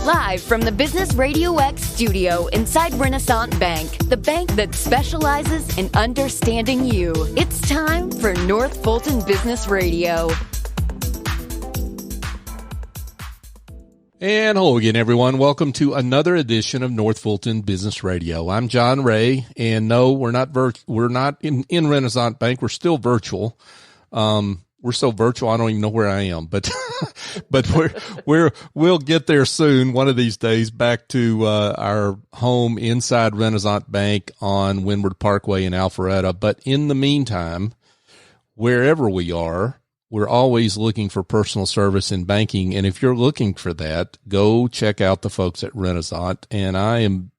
Live from the Business RadioX studio inside Renaissance Bank, the bank that specializes in understanding you. It's time for North Fulton Business Radio. And hello again, everyone. Welcome to another edition of North Fulton Business Radio. I'm John Ray, and no, we're not in Renaissance Bank. We're still virtual. We're so virtual, I don't even know where I am, but we'll get there soon. One of these days, back to our home inside Renaissance Bank on Windward Parkway in Alpharetta. But in the meantime, wherever we are, we're always looking for personal service in banking. And if you're looking for that, go check out the folks at Renaissance. And I am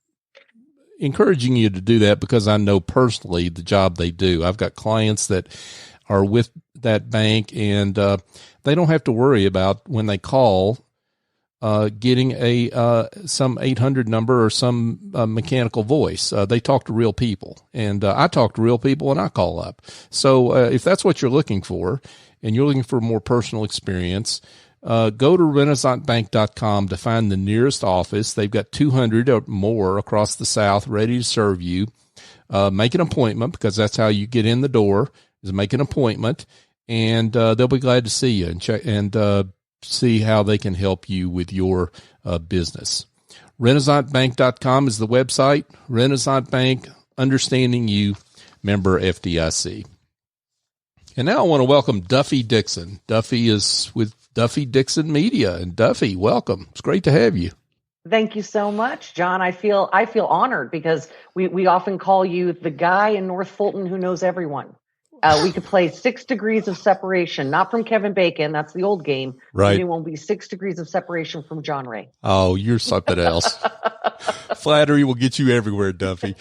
encouraging you to do that because I know personally the job they do. I've got clients that are with that bank, and they don't have to worry about when they call getting some 800 number or some mechanical voice. They talk to real people, and I talk to real people when I call up. So if that's what you're looking for, and you're looking for more personal experience, go to renaissancebank.com to find the nearest office. They've got 200 or more across the South ready to serve you. Make an appointment, because that's how you get in the door, is make an appointment, and they'll be glad to see you and check and see how they can help you with your business. renaissancebank.com is the website. Renaissance Bank, understanding you, member FDIC. And now I want to welcome Duffie Dixon. Duffie is with Duffie Dixon Media. And Duffie, welcome. It's great to have you. Thank you so much, John. I feel honored because we often call you the guy in North Fulton who knows everyone. We could play 6 Degrees of Separation, not from Kevin Bacon. That's the old game. Right. The new one will be 6 Degrees of Separation from John Ray. Oh, you're something else. Flattery will get you everywhere, Duffie.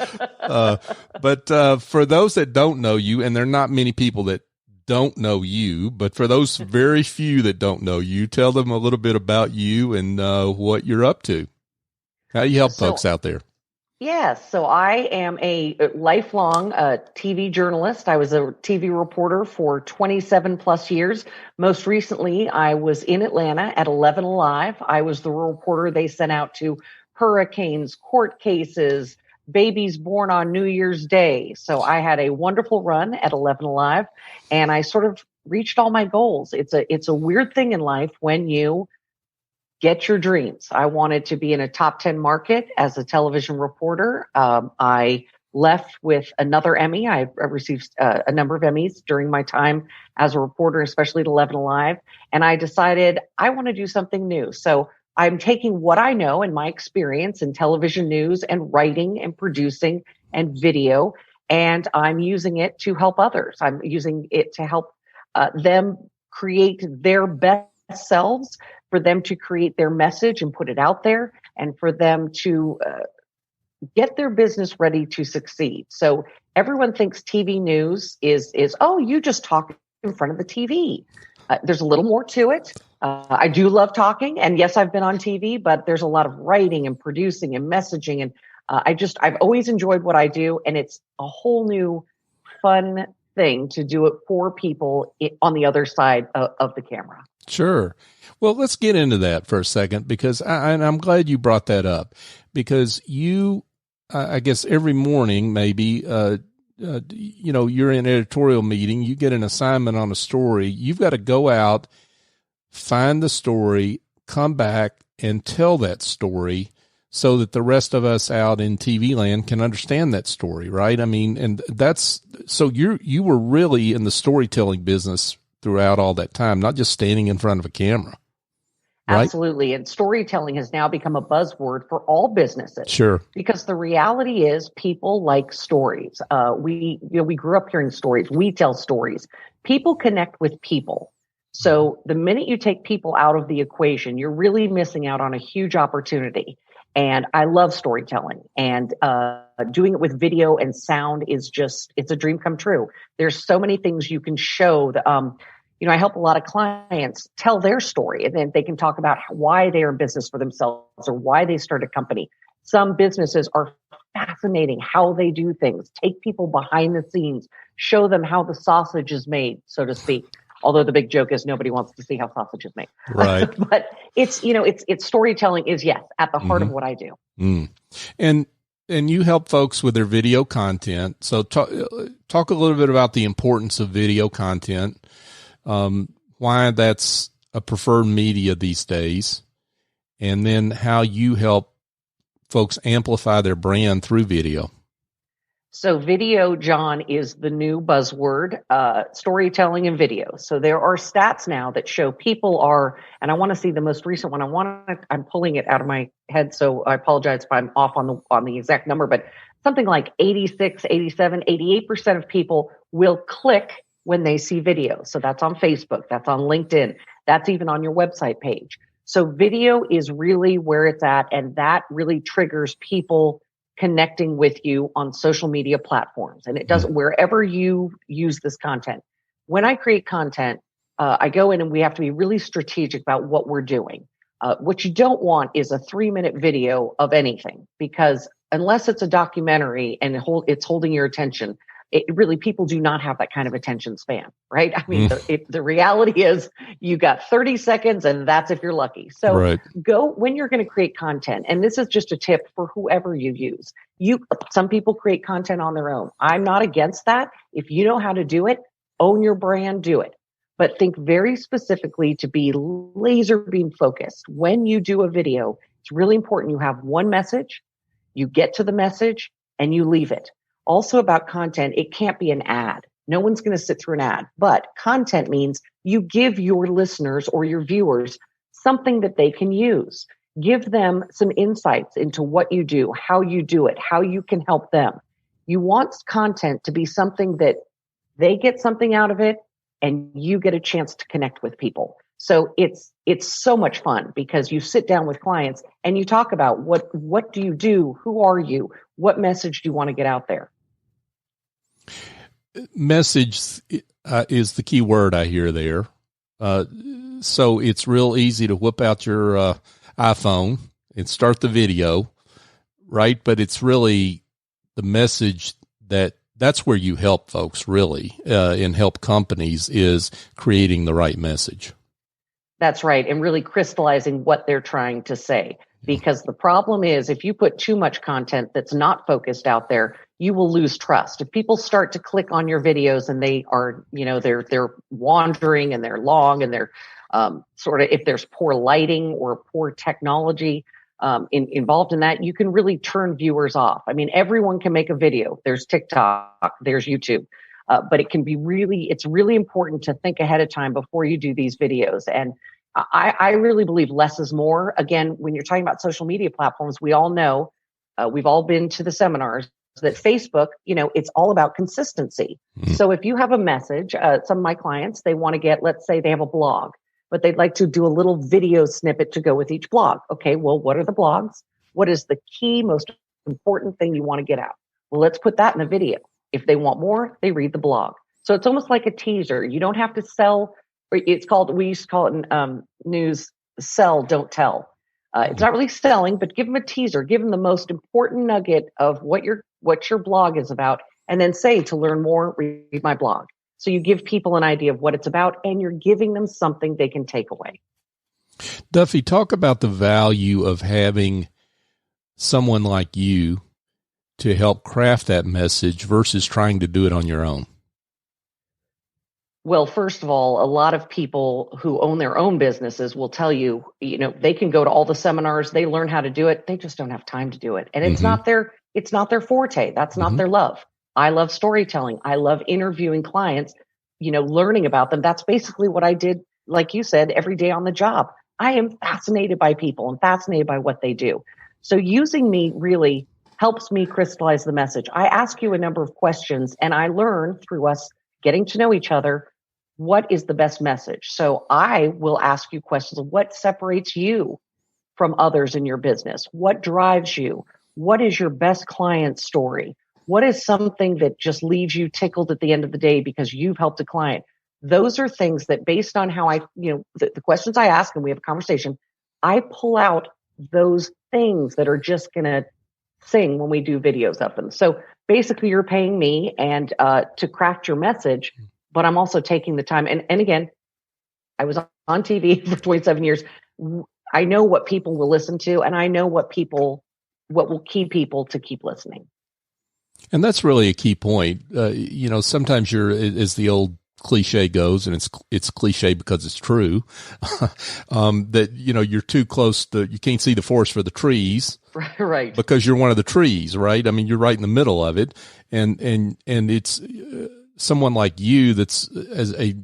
But for those that don't know you, and there are not many people that don't know you, but for those very few that don't know you, tell them a little bit about you and what you're up to. How do you help folks out there? Yes. So I am a lifelong TV journalist. I was a TV reporter for 27 plus years. Most recently, I was in Atlanta at 11 Alive. I was the reporter they sent out to hurricanes, court cases, babies born on New Year's Day. So I had a wonderful run at 11 Alive, and I sort of reached all my goals. It's a weird thing in life when you get your dreams. I wanted to be in a top 10 market as a television reporter. I left with another Emmy. I received a number of Emmys during my time as a reporter, especially at 11 Alive. And I decided I want to do something new. So I'm taking what I know and my experience in television news and writing and producing and video, and I'm using it to help others. I'm using it to help them create their best selves, for them to create their message and put it out there, and for them to get their business ready to succeed. So everyone thinks TV news is oh, you just talk in front of the TV. There's a little more to it. I do love talking, and yes, I've been on TV, but there's a lot of writing and producing and messaging, and I've always enjoyed what I do, and it's a whole new fun thing to do it for people on the other side of the camera. Sure. Well, let's get into that for a second, because I'm glad you brought that up, because you, I guess every morning, maybe, you're in an editorial meeting, you get an assignment on a story, you've got to go out, find the story, come back and tell that story so that the rest of us out in TV land can understand that story, right? I mean, and that's, so you were really in the storytelling business throughout all that time, not just standing in front of a camera. Right? Absolutely. And storytelling has now become a buzzword for all businesses. Sure. Because the reality is people like stories. We grew up hearing stories. We tell stories. People connect with people. So the minute you take people out of the equation, you're really missing out on a huge opportunity. And I love storytelling, and doing it with video and sound is it's a dream come true. There's so many things you can show. I help a lot of clients tell their story, and then they can talk about why they're in business for themselves or why they start a company. Some businesses are fascinating how they do things, take people behind the scenes, show them how the sausage is made, so to speak. Although the big joke is nobody wants to see how sausage is made. Right. But it's storytelling is, yes, at the heart of what I do. Mm. And you help folks with their video content. So talk a little bit about the importance of video content, why that's a preferred media these days, and then how you help folks amplify their brand through video. So video, John, is the new buzzword, storytelling and video. So there are stats now that show people are, and I want to see the most recent one. I'm pulling it out of my head, so I apologize if I'm off on the exact number, but something like 86, 87, 88% of people will click when they see video. So that's on Facebook, that's on LinkedIn, that's even on your website page. So video is really where it's at, and that really triggers people connecting with you on social media platforms. And it does wherever you use this content. When I create content, I go in and we have to be really strategic about what we're doing. What you don't want is a 3-minute video of anything, because unless it's a documentary and it's holding your attention, people do not have that kind of attention span, right? I mean, the reality is you got 30 seconds and that's if you're lucky. So go when you're going to create content. And this is just a tip for whoever you use. Some people create content on their own. I'm not against that. If you know how to do it, own your brand, do it. But think very specifically to be laser beam focused. When you do a video, it's really important you have one message, you get to the message, and you leave it. Also about content, it can't be an ad. No one's going to sit through an ad, but content means you give your listeners or your viewers something that they can use. Give them some insights into what you do, how you do it, how you can help them. You want content to be something that they get something out of it and you get a chance to connect with people. So it's so much fun because you sit down with clients and you talk about what do you do? Who are you? What message do you want to get out there? Message is the key word I hear there. So it's real easy to whip out your iPhone and start the video, right? But it's really the message that's where you help folks really and help companies is creating the right message. That's right. And really crystallizing what they're trying to say. Because the problem is if you put too much content that's not focused out there, you will lose trust. If people start to click on your videos and they are, they're wandering and they're long and they're if there's poor lighting or poor technology involved in that, you can really turn viewers off. I mean, everyone can make a video. There's TikTok, there's YouTube. But it's really important to think ahead of time before you do these videos. And I really believe less is more. Again, when you're talking about social media platforms, we all know, we've all been to the seminars that Facebook, it's all about consistency. Mm-hmm. So if you have a message, some of my clients, they want to get, let's say they have a blog, but they'd like to do a little video snippet to go with each blog. Okay, well, what are the blogs? What is the key, most important thing you want to get out? Well, let's put that in a video. If they want more, they read the blog. So it's almost like a teaser. You don't have to sell. We used to call it in news, sell, don't tell. It's not really selling, but give them a teaser. Give them the most important nugget of what your blog is about, and then say, to learn more, read my blog. So you give people an idea of what it's about, and you're giving them something they can take away. Duffie, talk about the value of having someone like you to help craft that message versus trying to do it on your own. Well, first of all, a lot of people who own their own businesses will tell you, they can go to all the seminars, they learn how to do it. They just don't have time to do it. And it's not their forte. That's not their love. I love storytelling. I love interviewing clients, learning about them. That's basically what I did, like you said, every day on the job. I am fascinated by people and fascinated by what they do. So using me really helps me crystallize the message. I ask you a number of questions and I learn through us getting to know each other what is the best message. So I will ask you questions of what separates you from others in your business? What drives you? What is your best client story? What is something that just leaves you tickled at the end of the day because you've helped a client? Those are things that based on how the questions I ask and we have a conversation, I pull out those things that are just going to sing when we do videos of them. So basically you're paying me and to craft your message, but I'm also taking the time. And again, I was on TV for 27 years. I know what people will listen to, and I know what will keep people to keep listening. And that's really a key point. Sometimes as the old cliche goes, and it's cliche because it's true, that, you're too close you can't see the forest for the trees. Right. Because you're one of the trees, right? I mean, you're right in the middle of it. And it's someone like you that's as a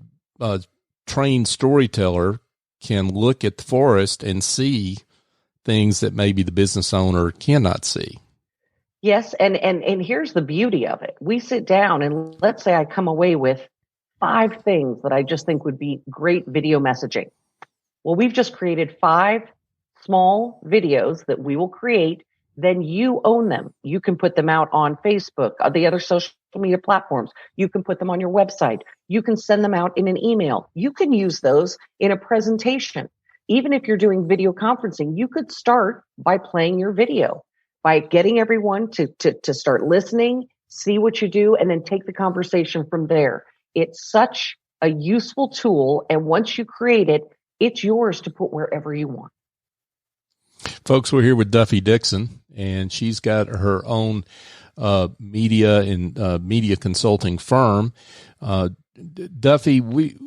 trained storyteller can look at the forest and see things that maybe the business owner cannot see. Yes. And here's the beauty of it. We sit down and let's say I come away with 5 things that I just think would be great video messaging. Well, we've just created 5 small videos that we will create. Then you own them. You can put them out on Facebook, the other social media platforms. You can put them on your website. You can send them out in an email. You can use those in a presentation. Even if you're doing video conferencing, you could start by playing your video, by getting everyone to start listening, see what you do, and then take the conversation from there. It's such a useful tool. And once you create it, it's yours to put wherever you want. Folks, we're here with Duffie Dixon, and she's got her own media and media consulting firm. Duffie,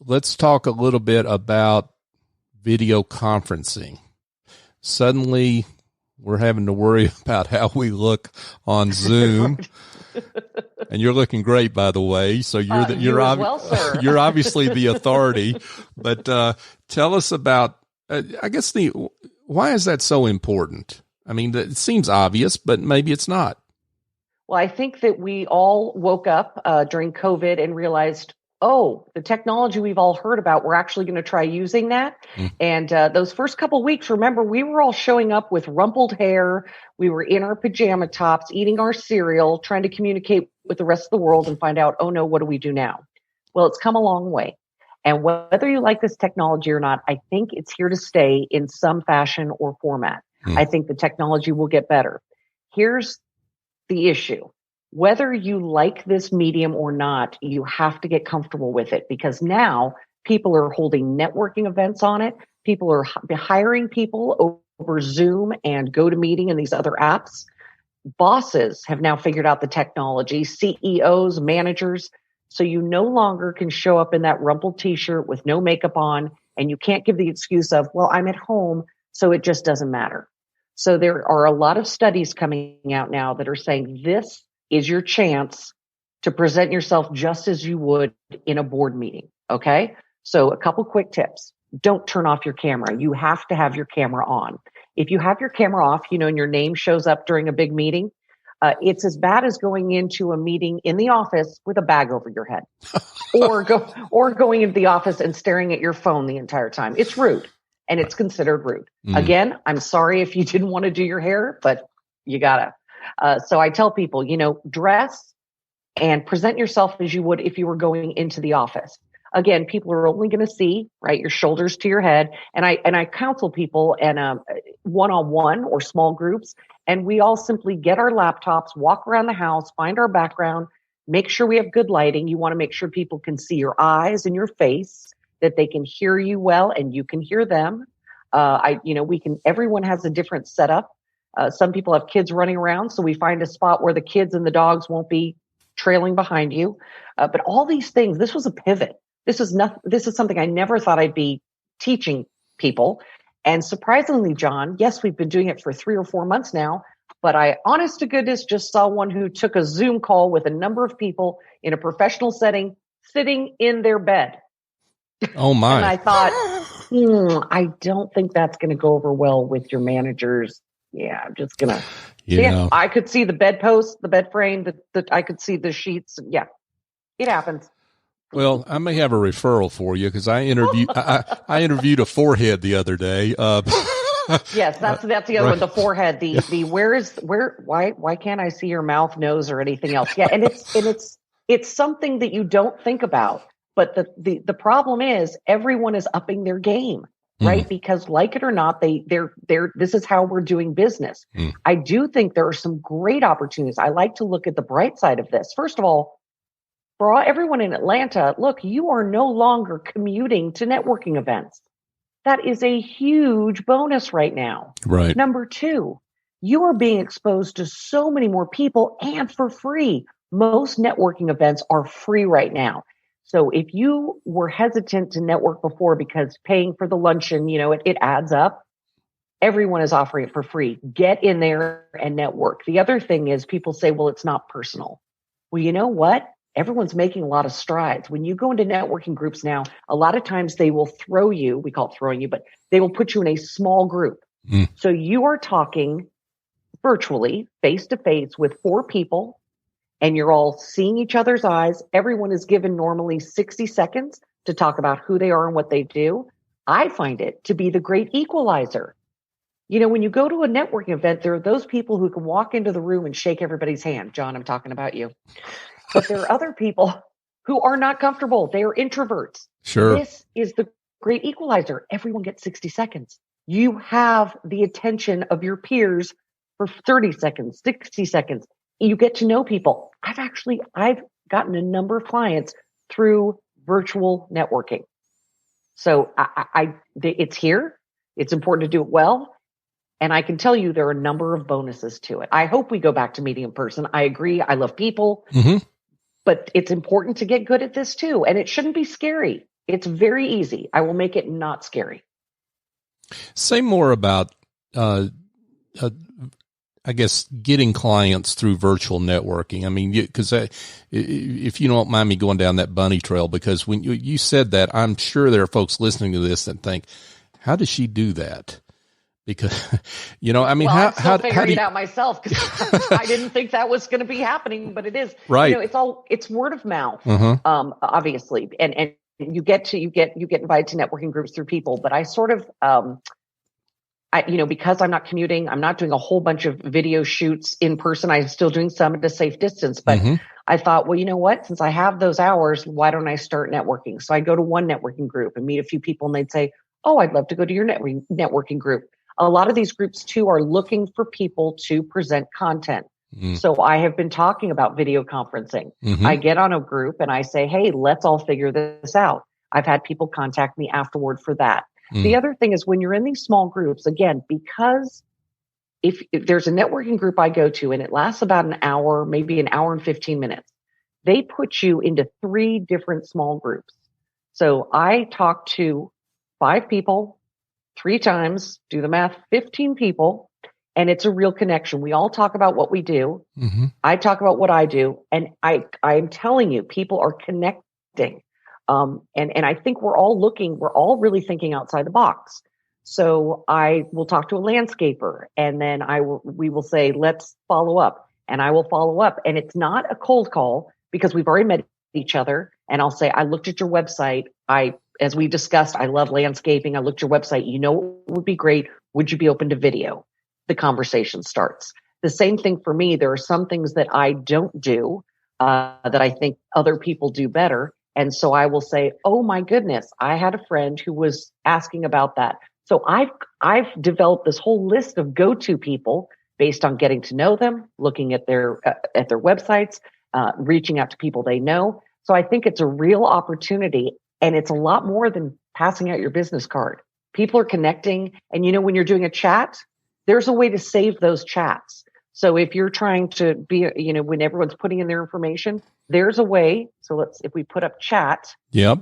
let's talk a little bit about video conferencing. Suddenly, we're having to worry about how we look on Zoom. And you're looking great, by the way. So you're obviously the authority. But tell us about, I guess, why is that so important? I mean, it seems obvious, but maybe it's not. Well, I think that we all woke up during COVID and realized, the technology we've all heard about, we're actually going to try using that. And those first couple of weeks, remember, we were all showing up with rumpled hair. We were in our pajama tops, eating our cereal, trying to communicate with the rest of the world and find out, oh no, what do we do now? Well, it's come a long way. And whether you like this technology or not, I think it's here to stay in some fashion or format. I think the technology will get better. Here's the issue. Whether you like this medium or not, you have to get comfortable with it, because now people are holding networking events on it. People are hiring people over Zoom and GoToMeeting and these other apps. Bosses have now figured out the technology, CEOs, managers. So you no longer can show up in that rumpled t-shirt with no makeup on, and you can't give the excuse of, well, I'm at home, so it just doesn't matter. So there are a lot of studies coming out now that are saying this is your chance to present yourself just as you would in a board meeting. Okay. So a couple quick tips. Don't turn off your camera. You have to have your camera on. If you have your camera off, and your name shows up during a big meeting, it's as bad as going into a meeting in the office with a bag over your head or going into the office and staring at your phone the entire time. It's rude, and it's considered rude. Again, I'm sorry if you didn't want to do your hair, but you gotta. So I tell people, dress and present yourself as you would if you were going into the office. Again, people are only going to see, right, your shoulders to your head. And I counsel people and one-on-one or small groups, and we all simply get our laptops, walk around the house, find our background, make sure we have good lighting. You want to make sure people can see your eyes and your face, that they can hear you well and you can hear them. Everyone has a different setup. Some people have kids running around, so we find a spot where the kids and the dogs won't be trailing behind you. But all these things, this was a pivot. This is something I never thought I'd be teaching people. And surprisingly, John, yes, we've been doing it for 3 or 4 months now, but I, honest to goodness, just saw one who took a Zoom call with a number of people in a professional setting, sitting in their bed. Oh my. And I thought, I don't think that's going to go over well with your managers. Yeah, I'm just going to, I could see the bedpost, the bed frame, I could see the sheets. Yeah, it happens. Well, I may have a referral for you because I interviewed a forehead the other day. Yes, that's the other one, the forehead. Why can't I see your mouth, nose, or anything else? Yeah, and it's something that you don't think about. But the problem is everyone is upping their game, right? Because like it or not, this is how we're doing business. I do think there are some great opportunities. I like to look at the bright side of this. First of all, For everyone in Atlanta, look, you are no longer commuting to networking events. That is a huge bonus right now. Right. Number two, you are being exposed to so many more people and for free. Most networking events are free right now. So if you were hesitant to network before because paying for the luncheon, it adds up, everyone is offering it for free. Get in there and network. The other thing is people say, well, it's not personal. Well, you know what? Everyone's making a lot of strides. When you go into networking groups now, a lot of times they will throw you, we call it throwing you, but they will put you in a small group. So you are talking virtually, face to face with 4 people, and you're all seeing each other's eyes. Everyone is given normally 60 seconds to talk about who they are and what they do. I find it to be the great equalizer. When you go to a networking event, there are those people who can walk into the room and shake everybody's hand. John, I'm talking about you. But there are other people who are not comfortable. They are introverts. Sure. This is the great equalizer. Everyone gets 60 seconds. You have the attention of your peers for 30 seconds, 60 seconds. You get to know people. I've gotten a number of clients through virtual networking. So it's here. It's important to do it well. And I can tell you there are a number of bonuses to it. I hope we go back to meeting in person. I agree. I love people. But it's important to get good at this too. And it shouldn't be scary. It's very easy. I will make it not scary. Say more about, I guess, getting clients through virtual networking. I mean, because if you don't mind me going down that bunny trail, because when you said that, I'm sure there are folks listening to this that think, how does she do that? Because, I mean, I'm how still figuring it out myself, because I didn't think that was going to be happening, but it is. Right. It's word of mouth, obviously. And you get invited to networking groups through people, but I sort of, because I'm not commuting, I'm not doing a whole bunch of video shoots in person. I'm still doing some at a safe distance, but I thought, well, you know what, since I have those hours, why don't I start networking? So I go to one networking group and meet a few people, and they'd say, oh, I'd love to go to your networking group. A lot of these groups too are looking for people to present content. So I have been talking about video conferencing. I get on a group and I say, hey, let's all figure this out. I've had people contact me afterward for that. The other thing is when you're in these small groups, again, because if there's a networking group I go to and it lasts about an hour, maybe an hour and 15 minutes, they put you into 3 different small groups. So I talk to 5 people 3 times, do the math, 15 people, and it's a real connection. We all talk about what we do. I talk about what I do, and I'm telling you, people are connecting. And I think we're all really thinking outside the box. So I will talk to a landscaper, and then we will say, let's follow up, and I will follow up. And it's not a cold call because we've already met each other. And I'll say, I looked at your website. As we discussed, I love landscaping. I looked at your website. What would be great? Would you be open to video? The conversation starts. The same thing for me. There are some things that I don't do that I think other people do better. And so I will say, oh my goodness, I had a friend who was asking about that. So I've developed this whole list of go-to people based on getting to know them, looking at their websites, reaching out to people they know. So I think it's a real opportunity. And it's a lot more than passing out your business card. People are connecting. And when you're doing a chat, there's a way to save those chats. So if you're trying to be, when everyone's putting in their information, there's a way. So if we put up chat. Yep.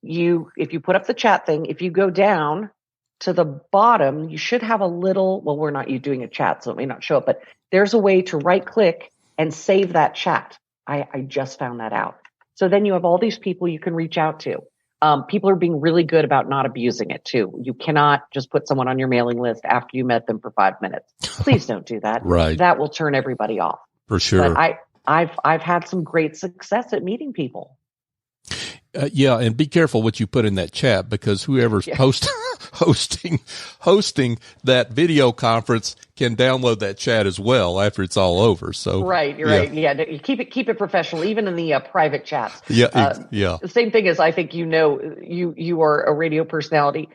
If you put up the chat thing, if you go down to the bottom, you should have a little, well, we're not doing a chat, so it may not show up, but there's a way to right click and save that chat. I just found that out. So then you have all these people you can reach out to. People are being really good about not abusing it too. You cannot just put someone on your mailing list after you met them for 5 minutes. Please don't do that. Right. That will turn everybody off. For sure. But I've had some great success at meeting people. Yeah, and be careful what you put in that chat, because whoever's hosting that video conference can download that chat as well after it's all over. So right, you're right. Yeah, you keep it professional, even in the private chats. Yeah. The same thing as I think you are a radio personality.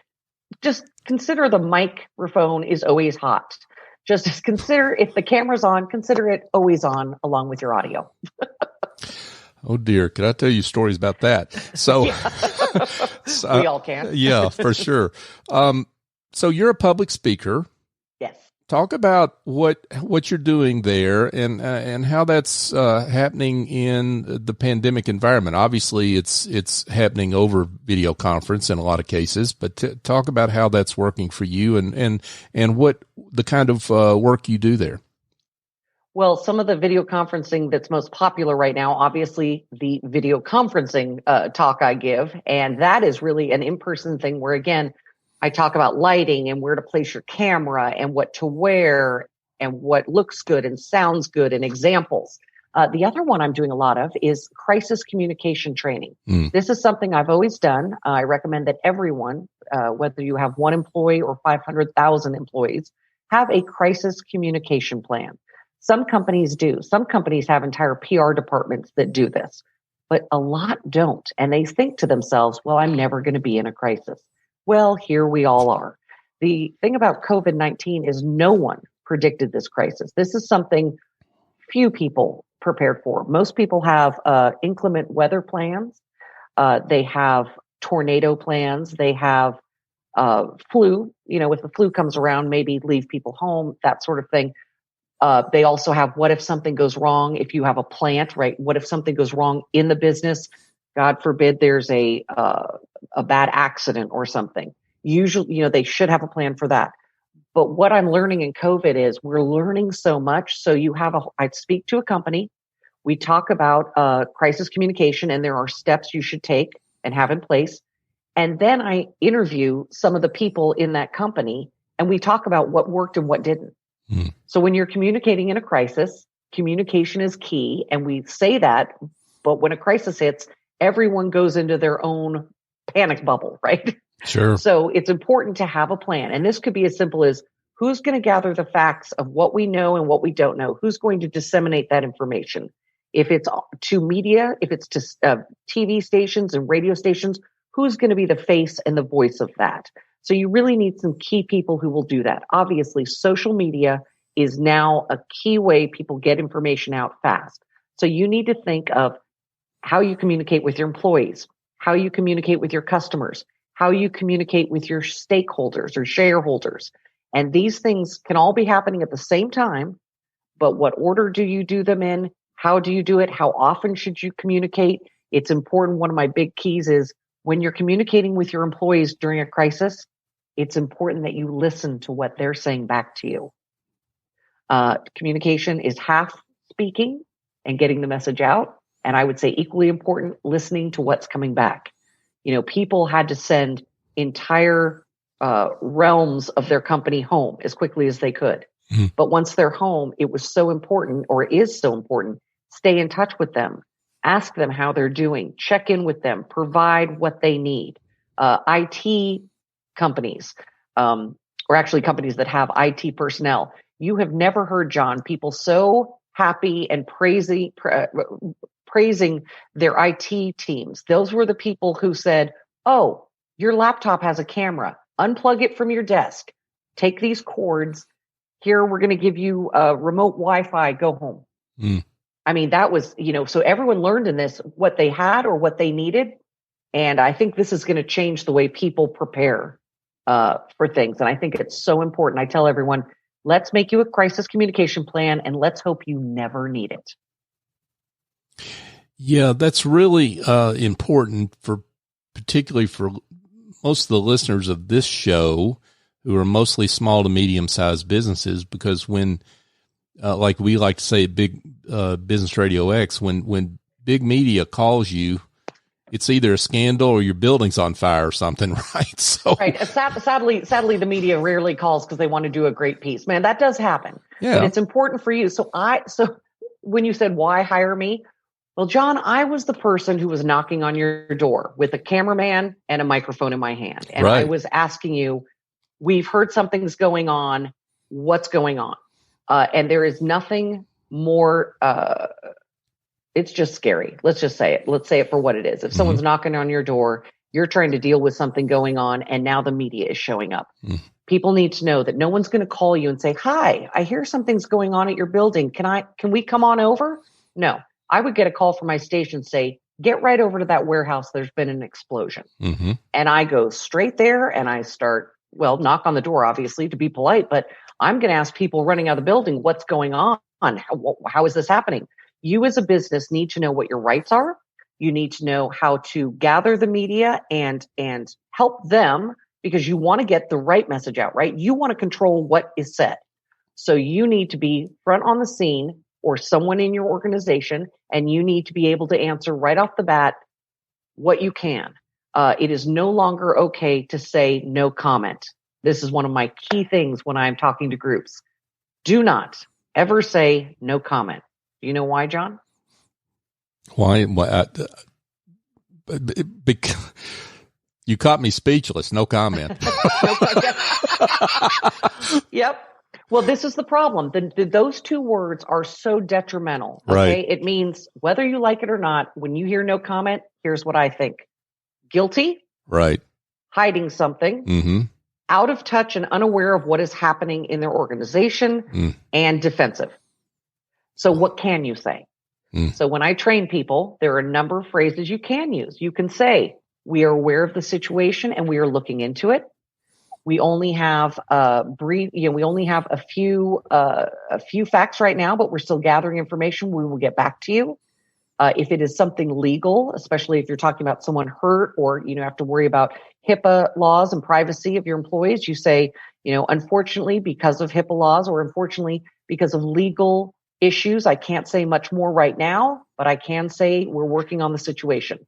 Just consider the microphone is always hot. Just consider if the camera's on, consider it always on along with your audio. Oh dear. Could I tell you stories about that? So, We all can. Yeah, for sure. So you're a public speaker. Yes. Talk about what you're doing there and how that's happening in the pandemic environment. Obviously, it's happening over video conference in a lot of cases, but talk about how that's working for you and what the kind of work you do there. Well, some of the video conferencing that's most popular right now, obviously the video conferencing talk I give, and that is really an in-person thing where, again, I talk about lighting and where to place your camera and what to wear and what looks good and sounds good and examples. The other one I'm doing a lot of is crisis communication training. This is something I've always done. I recommend that everyone, whether you have one employee or 500,000 employees, have a crisis communication plan. Some companies do. Some companies have entire PR departments that do this, but a lot don't. And they think to themselves, well, I'm never going to be in a crisis. Well, here we all are. The thing about COVID-19 is no one predicted this crisis. This is something few people prepared for. Most people have inclement weather plans. They have tornado plans. They have flu. You know, if the flu comes around, maybe leave people home, that sort of thing. They also have, what if something goes wrong? If you have a plant, right? What if something goes wrong in the business? God forbid there's a bad accident or something. Usually, you know, they should have a plan for that. But what I'm learning in COVID is we're learning so much. So I speak to a company. We talk about crisis communication, and there are steps you should take and have in place. And then I interview some of the people in that company, and we talk about what worked and what didn't. So when you're communicating in a crisis, communication is key. And we say that, but when a crisis hits, everyone goes into their own panic bubble, right? Sure. So it's important to have a plan. And this could be as simple as who's going to gather the facts of what we know and what we don't know? Who's going to disseminate that information? If it's to media, if it's to TV stations and radio stations, who's going to be the face and the voice of that? So you really need some key people who will do that. Obviously, social media is now a key way people get information out fast. So you need to think of how you communicate with your employees, how you communicate with your customers, how you communicate with your stakeholders or shareholders. And these things can all be happening at the same time, but what order do you do them in? How do you do it? How often should you communicate? It's important. One of my big keys is when you're communicating with your employees during a crisis, it's important that you listen to what they're saying back to you. Communication is half speaking and getting the message out. And I would say equally important, listening to what's coming back. You know, people had to send entire realms of their company home as quickly as they could. But once they're home, it was so important, or it is so important, stay in touch with them, ask them how they're doing, check in with them, provide what they need. IT companies, or actually companies that have IT personnel. You have never heard, John, people so happy and praising their IT teams. Those were the people who said, oh, your laptop has a camera. Unplug it from your desk. Take these cords. Here, we're going to give you a remote Wi-Fi. Go home. I mean, that was, you know, so everyone learned in this what they had or what they needed. And I think this is going to change the way people prepare for things. And I think it's so important. I tell everyone, let's make you a crisis communication plan and let's hope you never need it. Yeah, that's really important particularly for most of the listeners of this show who are mostly small to medium-sized businesses, because when, like we like to say at Big Business RadioX, when big media calls you, it's either a scandal or your building's on fire or something, right? So, right. Sadly, the media rarely calls because they want to do a great piece. Man, that does happen. Yeah. But it's important for you. So when you said, why hire me? Well, John, I was the person who was knocking on your door with a cameraman and a microphone in my hand. And right. I was asking you, we've heard something's going on. What's going on? And there is nothing more, it's just scary. Let's just say it. Let's say it for what it is. If someone's knocking on your door, you're trying to deal with something going on, and now the media is showing up. People need to know that no one's going to call you and say, hi, I hear something's going on at your building. Can we come on over? No, I would get a call from my station say, get right over to that warehouse. There's been an explosion. Mm-hmm. And I go straight there and I start, knock on the door, obviously, to be polite, but I'm going to ask people running out of the building, what's going on? How is this happening? You as a business need to know what your rights are. You need to know how to gather the media and help them, because you want to get the right message out, right? You want to control what is said. So you need to be front on the scene, or someone in your organization, and you need to be able to answer right off the bat what you can. It is no longer okay to say no comment. This is one of my key things when I'm talking to groups. Do not ever say no comment. Do you know why, John? Why? You caught me speechless. No comment. Yep. Well, this is the problem. Those two words are so detrimental. Okay? Right. It means whether you like it or not, when you hear no comment, here's what I think. Guilty. Right. Hiding something. Mm-hmm. Out of touch and unaware of what is happening in their organization, and defensive. So what can you say? So when I train people, there are a number of phrases you can use. You can say, we are aware of the situation and we are looking into it. We only have we only have a few facts right now, but we're still gathering information. We will get back to you. If it is something legal, especially if you're talking about someone hurt, or have to worry about HIPAA laws and privacy of your employees, you say, unfortunately, because of HIPAA laws, or unfortunately, because of legal issues, I can't say much more right now, but I can say we're working on the situation.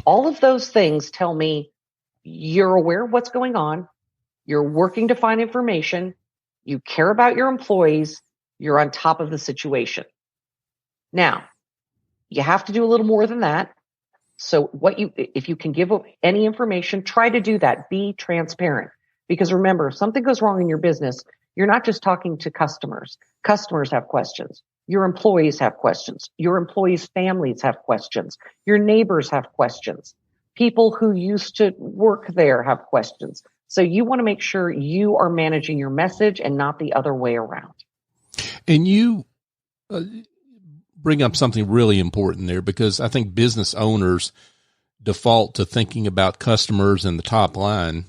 All of those things tell me you're aware of what's going on. You're working to find information. You care about your employees. You're on top of the situation. Now, you have to do a little more than that. So if you can give any information, try to do that. Be transparent. Because remember, if something goes wrong in your business, you're not just talking to customers. Customers have questions. Your employees have questions. Your employees' families have questions. Your neighbors have questions. People who used to work there have questions. So you want to make sure you are managing your message and not the other way around. And you bring up something really important there, because I think business owners default to thinking about customers and the top line,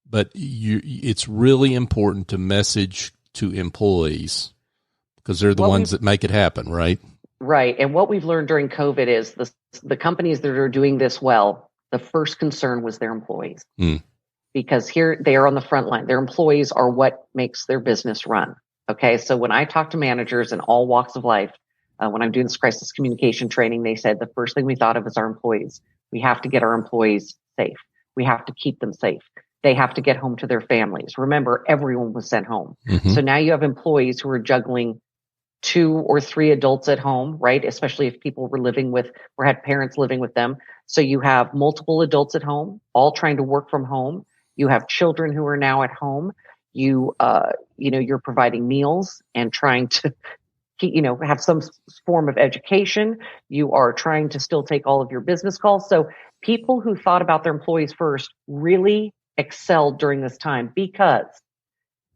but it's really important to message to employees, because they're the ones that make it happen, right? Right. And what we've learned during COVID is the companies that are doing this well, the first concern was their employees. Because here they are on the front line. Their employees are what makes their business run. Okay. So when I talk to managers in all walks of life, when I'm doing this crisis communication training, they said the first thing we thought of is our employees. We have to get our employees safe. We have to keep them safe. They have to get home to their families. Remember, everyone was sent home. So now you have employees who are juggling 2 or 3 adults at home, right? Especially if people were living with or had parents living with them. So you have multiple adults at home, all trying to work from home. You have children who are now at home. You're providing meals and trying to have some form of education. You are trying to still take all of your business calls. So people who thought about their employees first really excelled during this time, because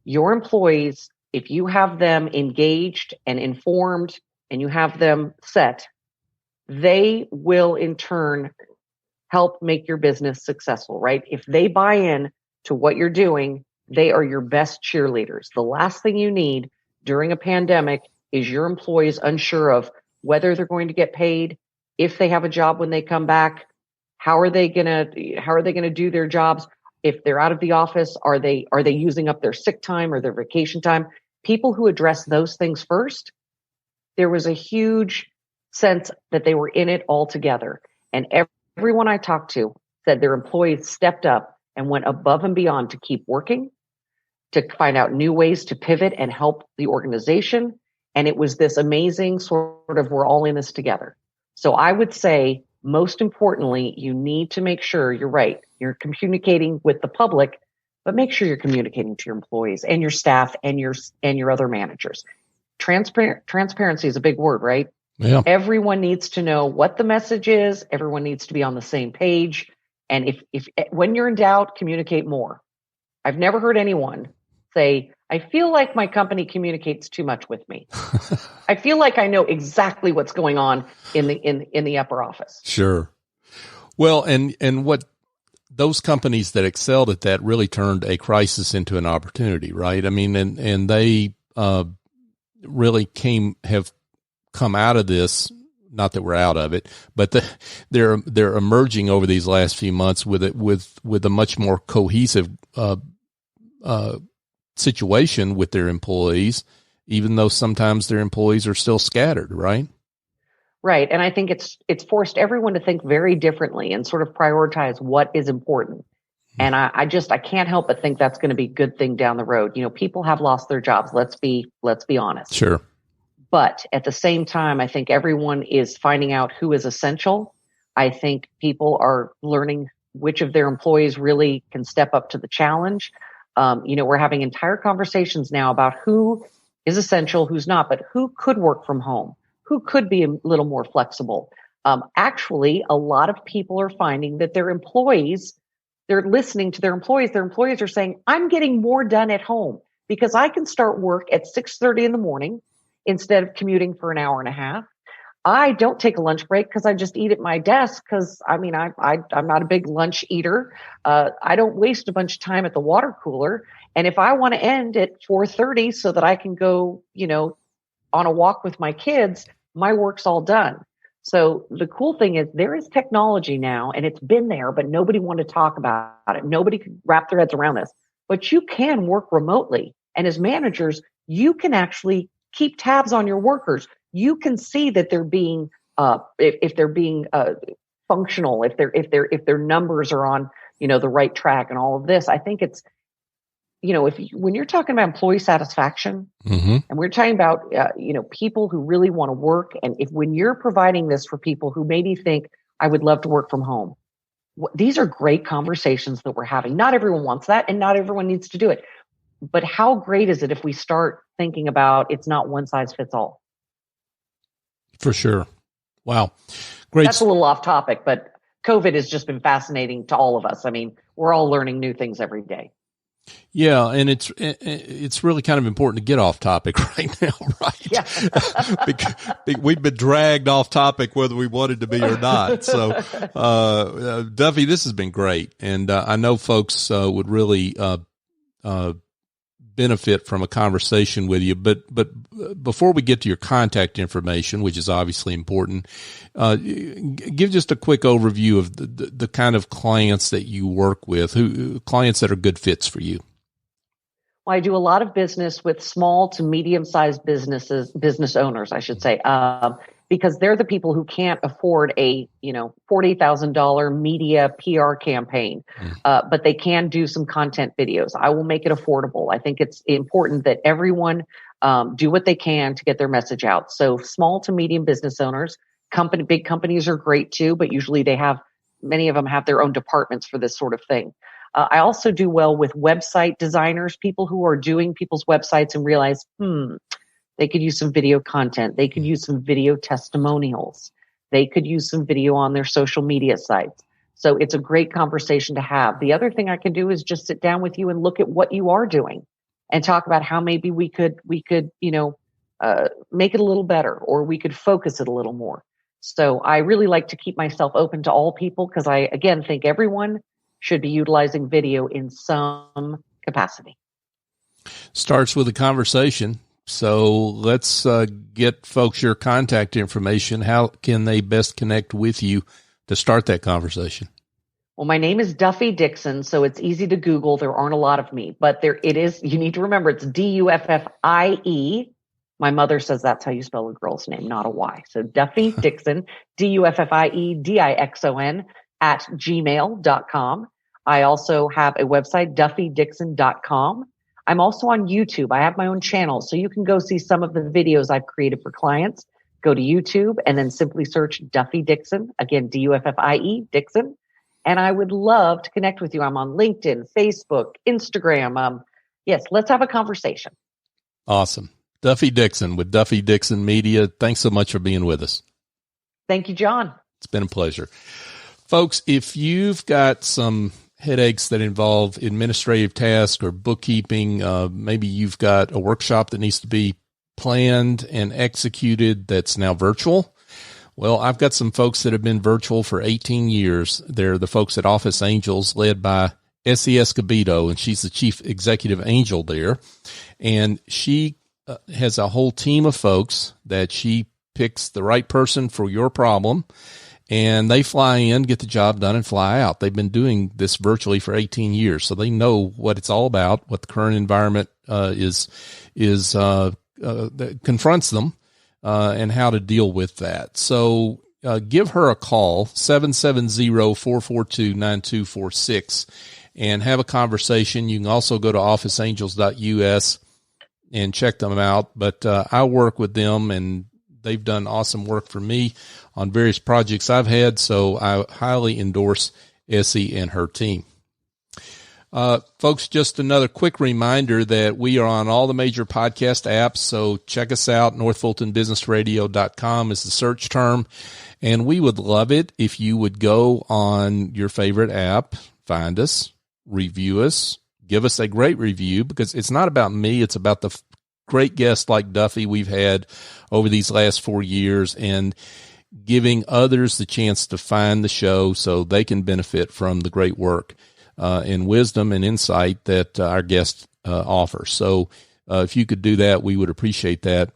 your employees, if you have them engaged and informed and you have them set, they will in turn help make your business successful, right? If they buy in to what you're doing, they are your best cheerleaders. The last thing you need during a pandemic is your employees unsure of whether they're going to get paid, if they have a job when they come back, how are they going to do their jobs? If they're out of the office, are they using up their sick time or their vacation time? People who address those things first, there was a huge sense that they were in it all together. And everyone I talked to said their employees stepped up and went above and beyond to keep working, to find out new ways to pivot and help the organization. And it was this amazing sort of, we're all in this together. So I would say, most importantly, you need to make sure, you're right, you're communicating with the public, but make sure you're communicating to your employees and your staff and your other managers. Transparency is a big word, right? Yeah. Everyone needs to know what the message is. Everyone needs to be on the same page. And if when you're in doubt, communicate more. I've never heard anyone say, I feel like my company communicates too much with me. I feel like I know exactly what's going on in the upper office. Sure. Well, and what those companies that excelled at that really turned a crisis into an opportunity, right? I mean, and they really have come out of this. Not that we're out of it, but they're emerging over these last few months with a much more cohesive situation with their employees, even though sometimes their employees are still scattered, right? Right. And I think it's forced everyone to think very differently and sort of prioritize what is important. And I can't help but think that's going to be a good thing down the road. You know, people have lost their jobs. Let's be honest. Sure. But at the same time, I think everyone is finding out who is essential. I think people are learning which of their employees really can step up to the challenge. We're having entire conversations now about who is essential, who's not, but who could work from home, who could be a little more flexible. Actually, a lot of people are finding that their employees, they're listening to their employees. Their employees are saying, I'm getting more done at home because I can start work at 6:30 in the morning instead of commuting for an hour and a half. I don't take a lunch break because I just eat at my desk because, I'm not a big lunch eater. I don't waste a bunch of time at the water cooler. And if I want to end at 4:30 so that I can go, on a walk with my kids, my work's all done. So the cool thing is there is technology now, and it's been there, but nobody wanted to talk about it. Nobody could wrap their heads around this. But you can work remotely. And as managers, you can actually keep tabs on your workers. You can see that they're being, if they're being functional, if their numbers are on, the right track and all of this. I think it's, when you're talking about employee satisfaction, and we're talking about, people who really want to work, and when you're providing this for people who maybe think, I would love to work from home, these are great conversations that we're having. Not everyone wants that, and not everyone needs to do it. But how great is it if we start thinking about it's not one size fits all? For sure. Wow. Great. That's a little off topic, but COVID has just been fascinating to all of us. I mean, we're all learning new things every day. Yeah, and it's really kind of important to get off topic right now, right? Yeah. because we've been dragged off topic whether we wanted to be or not. So, Duffie, this has been great, and I know folks would really benefit from a conversation with you. But before we get to your contact information, which is obviously important, give just a quick overview of the kind of clients that you work with, clients that are good fits for you. Well, I do a lot of business with small to medium-sized business owners, I should say, because they're the people who can't afford a, $40,000 media PR campaign, but they can do some content videos. I will make it affordable. I think it's important that everyone do what they can to get their message out. So small to medium business owners, big companies are great too, but usually many of them have their own departments for this sort of thing. I also do well with website designers, people who are doing people's websites and realize, they could use some video content. They could use some video testimonials. They could use some video on their social media sites. So it's a great conversation to have. The other thing I can do is just sit down with you and look at what you are doing and talk about how maybe we could, make it a little better, or we could focus it a little more. So I really like to keep myself open to all people because I, again, think everyone should be utilizing video in some capacity. Starts with a conversation. So let's get folks your contact information. How can they best connect with you to start that conversation? Well, my name is Duffie Dixon, so it's easy to Google. There aren't a lot of me, but it is. You need to remember it's Duffie. My mother says that's how you spell a girl's name, not a Y. So Duffie Dixon, DUFFIE @gmail.com. I also have a website, DuffieDixon.com. I'm also on YouTube. I have my own channel, so you can go see some of the videos I've created for clients. Go to YouTube and then simply search Duffie Dixon, again, Duffie Dixon. And I would love to connect with you. I'm on LinkedIn, Facebook, Instagram. Yes, let's have a conversation. Awesome. Duffie Dixon with Duffie Dixon Media. Thanks so much for being with us. Thank you, John. It's been a pleasure. Folks, if you've got some headaches that involve administrative tasks or bookkeeping. Maybe you've got a workshop that needs to be planned and executed that's now virtual. Well, I've got some folks that have been virtual for 18 years. They're the folks at Office Angels, led by Essie Escobedo, and she's the chief executive angel there. And she has a whole team of folks that she picks the right person for your problem, and they fly in, get the job done, and fly out. They've been doing this virtually for 18 years, so they know what it's all about, what the current environment that confronts them, and how to deal with that. So give her a call, 770-442-9246, and have a conversation. You can also go to officeangels.us and check them out. But I work with them, and they've done awesome work for me on various projects I've had, so I highly endorse Essie and her team. Folks, just another quick reminder that we are on all the major podcast apps, so check us out. NorthFultonBusinessRadio.com is the search term, and we would love it if you would go on your favorite app, find us, review us, give us a great review, because it's not about me, it's about the great guests like Duffie we've had over these last 4 years, and giving others the chance to find the show so they can benefit from the great work and wisdom and insight that our guests offer. So if you could do that, we would appreciate that.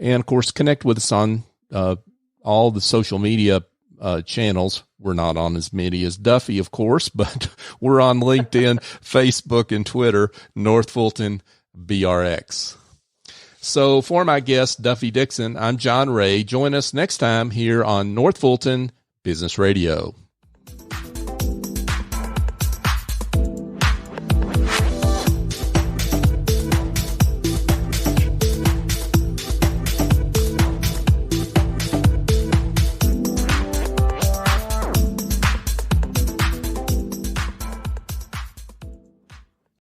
And, of course, connect with us on all the social media channels. We're not on as many as Duffie, of course, but we're on LinkedIn, Facebook, and Twitter, North Fulton BRX. So for my guest, Duffie Dixon, I'm John Ray. Join us next time here on North Fulton Business Radio.